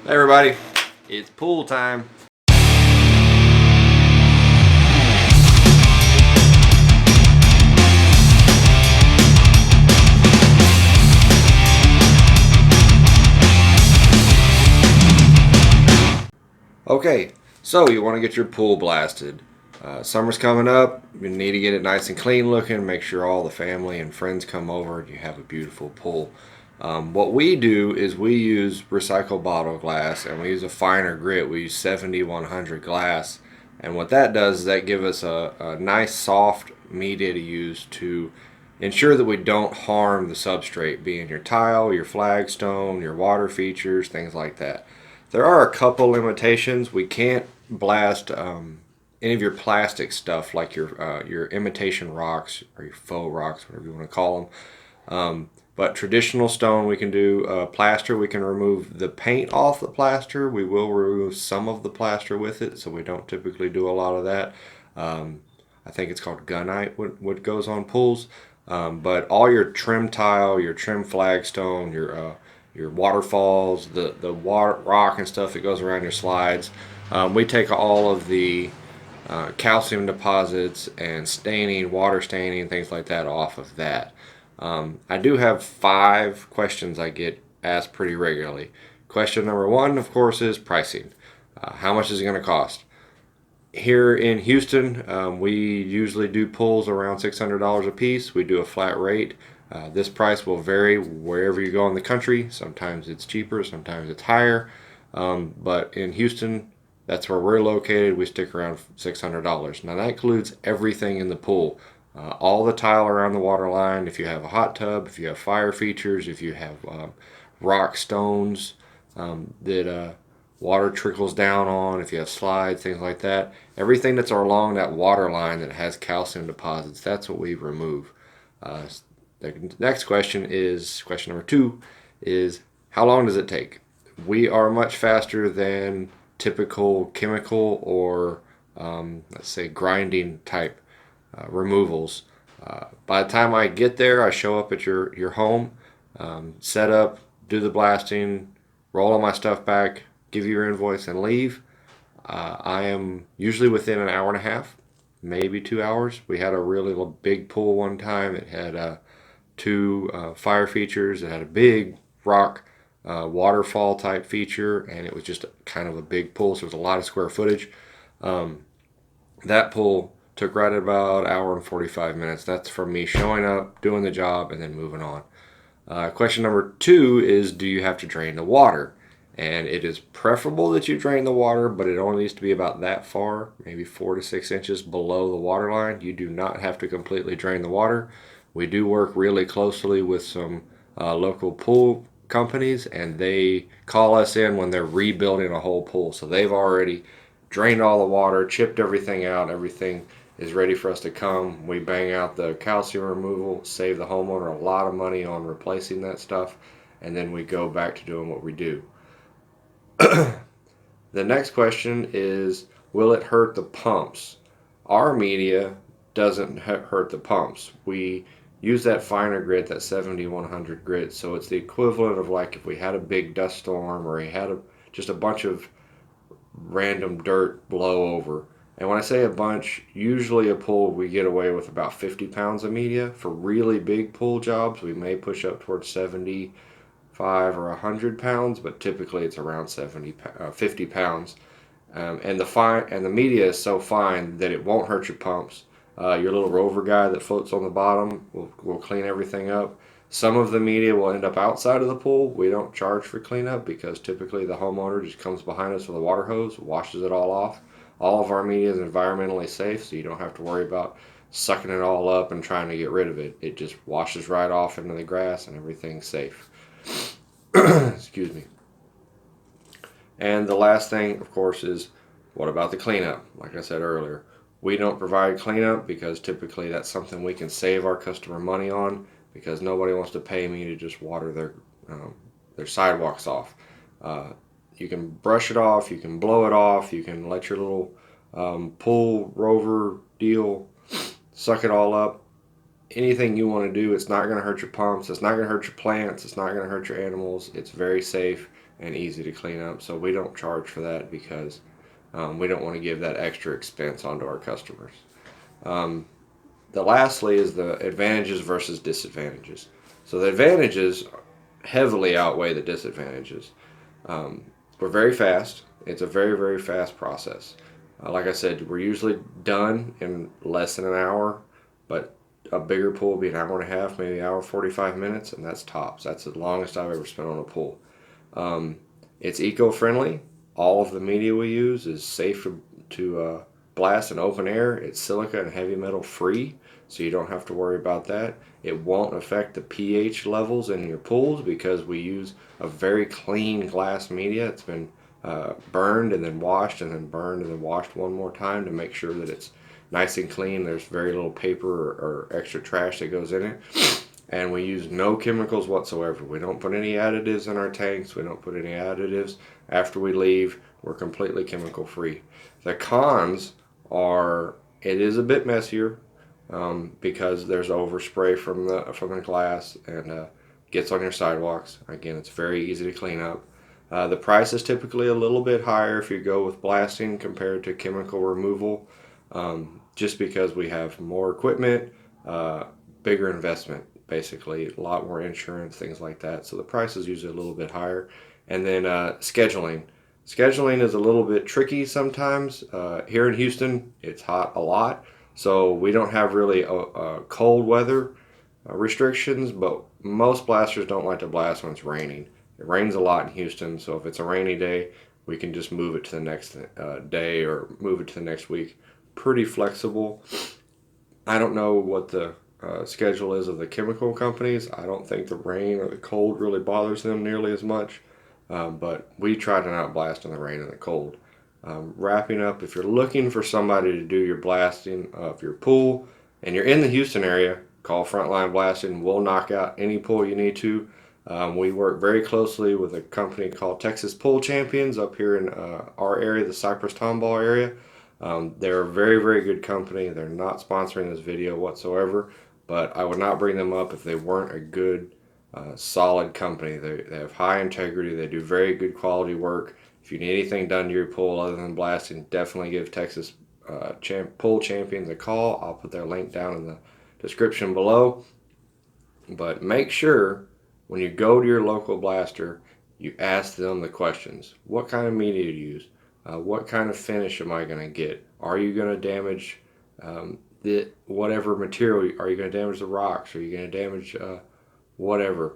Hey everybody, it's pool time. Okay, so you want to get your pool blasted. Summer's coming up. You need to get it nice and clean looking. Make sure all the family and friends come over and you have a beautiful pool. What we do is we use recycled bottle glass and we use a finer grit. We use 70-100 glass. And what that does is that gives us a nice soft media to use to ensure that we don't harm the substrate, being your tile, your flagstone, your water features, things like that. There are a couple limitations. We can't blast any of your plastic stuff like your imitation rocks or your faux rocks, whatever you want to call them. But traditional stone we can do. Plaster, we can remove the paint off the plaster. We will remove some of the plaster with it, so we don't typically do a lot of that. I think it's called gunite, what goes on pools. But all your trim tile, your trim flagstone, your waterfalls, the water rock and stuff that goes around your slides, we take all of the calcium deposits and staining, water staining, things like that off of that. I do have 5 questions I get asked pretty regularly. Question number 1, of course, is pricing. How much is it going to cost? Here in Houston, we usually do pools around $600 a piece. We do a flat rate. This price will vary wherever you go in the country. Sometimes it's cheaper, sometimes it's higher. But in Houston, that's where we're located. We stick around $600. Now that includes everything in the pool. All the tile around the water line. If you have a hot tub, if you have fire features, if you have rock stones that water trickles down on, if you have slides, things like that. Everything that's along that water line that has calcium deposits, that's what we remove. The next question is, question number 2, is how long does it take? We are much faster than typical chemical or let's say grinding type removals. By the time I get there, I show up at your home, set up, do the blasting, roll all my stuff back, give you your invoice, and leave. I am usually within an hour and a half, maybe 2 hours. We had a really big pool one time. It had 2 fire features. It had a big rock waterfall type feature, and it was just kind of a big pool, so it was a lot of square footage. That pool took right about an hour and 45 minutes. That's from me showing up, doing the job, and then moving on. Question number 2 is, do you have to drain the water? And it is preferable that you drain the water, but it only needs to be about that far, maybe 4 to 6 inches below the water line. You do not have to completely drain the water. We do work really closely with some local pool companies, and they call us in when they're rebuilding a whole pool. So they've already drained all the water, chipped everything out, everything is ready for us to come. We bang out the calcium removal, save the homeowner a lot of money on replacing that stuff, and then we go back to doing what we do. The next question is, will it hurt the pumps? Our media doesn't hurt the pumps. We use that finer grit, that 70-100 grit, so it's the equivalent of like if we had a big dust storm or we had just a bunch of random dirt blow over. And when I say a bunch, usually a pool we get away with about 50 pounds of media. For really big pool jobs, we may push up towards 75 or 100 pounds, but typically it's around 50 pounds. And the media is so fine that it won't hurt your pumps. Your little rover guy that floats on the bottom will clean everything up. Some of the media will end up outside of the pool. We don't charge for cleanup because typically the homeowner just comes behind us with a water hose, washes it all off. All of our media is environmentally safe, so you don't have to worry about sucking it all up and trying to get rid of it. It just washes right off into the grass and everything's safe. Excuse me. And the last thing, of course, is what about the cleanup? Like I said earlier, we don't provide cleanup because typically that's something we can save our customer money on because nobody wants to pay me to just water their sidewalks off. You can brush it off, you can blow it off, you can let your little pool rover deal suck it all up. Anything you want to do, it's not going to hurt your pumps, it's not going to hurt your plants, it's not going to hurt your animals. It's very safe. and easy to clean up. So we don't charge for that because we don't want to give that extra expense onto our customers. Um, the lastly is the advantages versus disadvantages. So the advantages heavily outweigh the disadvantages. Um, we're very fast. It's a very, very fast process. Like I said, we're usually done in less than an hour, but a bigger pool will be an hour and a half, maybe an hour 45 minutes, and that's tops. That's the longest I've ever spent on a pool. Um, it's eco-friendly. All of the media we use is safe to blast in open air. It's silica and heavy metal free, so you don't have to worry about that. It won't affect the pH levels in your pools because we use a very clean glass media. It's been burned and then washed and then burned and then washed one more time to make sure that it's nice and clean. There's very little paper or extra trash that goes in it. And we use no chemicals whatsoever. We don't put any additives in our tanks. We don't put any additives after we leave. We're completely chemical free. The cons are it is a bit messier because there's overspray from the glass and gets on your sidewalks. Again, it's very easy to clean up. The price is typically a little bit higher if you go with blasting compared to chemical removal, just because we have more equipment, bigger investment, basically a lot more insurance, things like that. So the price is usually a little bit higher. And then scheduling. Scheduling is a little bit tricky sometimes. Here in Houston, it's hot a lot, so we don't have really cold weather restrictions, but most blasters don't like to blast when it's raining. It rains a lot in Houston, so if it's a rainy day, we can just move it to the next day or move it to the next week. Pretty flexible. I don't know what the schedule is of the chemical companies. I don't think the rain or the cold really bothers them nearly as much, but we try to not blast in the rain and the cold. Wrapping up, if you're looking for somebody to do your blasting of your pool and you're in the Houston area, call Frontline Blasting. We'll knock out any pool you need to. We work very closely with a company called Texas Pool Champions up here in our area, the Cypress Tomball area. They're a very, very good company. They're not sponsoring this video whatsoever, but I would not bring them up if they weren't a good, solid company. They have high integrity. They do very good quality work. If you need anything done to your pool other than blasting, definitely give Texas Pool Champions a call. I'll put their link down in the description below. But make sure when you go to your local blaster, you ask them the questions. What kind of media do you use? What kind of finish am I going to get? Are you going to damage the whatever material? Are you going to damage the rocks? Are you going to damage whatever?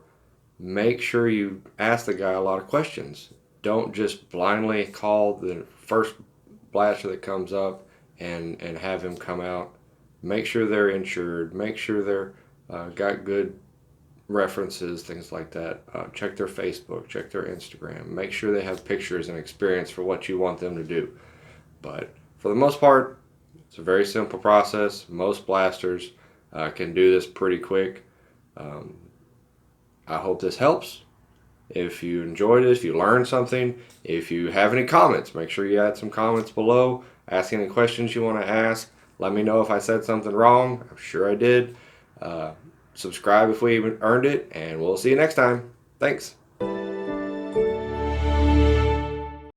Make sure you ask the guy a lot of questions. Don't just blindly call the first blaster that comes up and have him come out. Make sure they're insured. Make sure they're got good references, things like that. Check their Facebook, check their Instagram. Make sure they have pictures and experience for what you want them to do. But for the most part, it's a very simple process. Most blasters can do this pretty quick. I hope this helps. If you enjoyed it, if you learned something, if you have any comments, make sure you add some comments below. Ask any questions you want to ask. Let me know if I said something wrong. I'm sure I did. Subscribe if we even earned it, and we'll see you next time. Thanks.